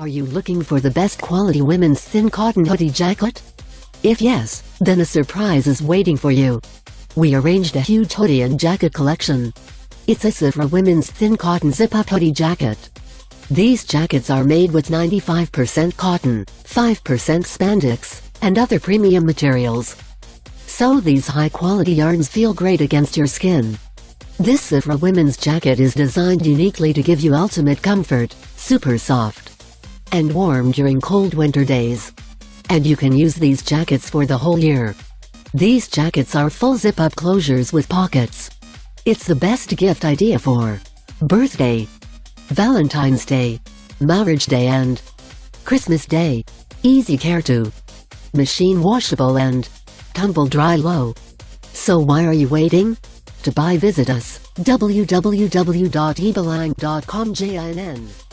Are you looking for the best quality women's thin cotton hoodie jacket? If yes, then a surprise is waiting for you. We arranged a huge hoodie and jacket collection. It's a Sofra Women's thin cotton zip-up hoodie jacket. These jackets are made with 95% cotton, 5% spandex, and other premium materials. So these high-quality yarns feel great against your skin. This Sofra Women's jacket is designed uniquely to give you ultimate comfort, super soft and warm during cold winter days. And you can use these jackets for the whole year. These jackets are full zip-up closures with pockets. It's the best gift idea for birthday, Valentine's Day, Marriage Day and Christmas Day. Easy care to, machine washable and tumble dry low. So why are you waiting? To buy, visit us www.hibaly.com.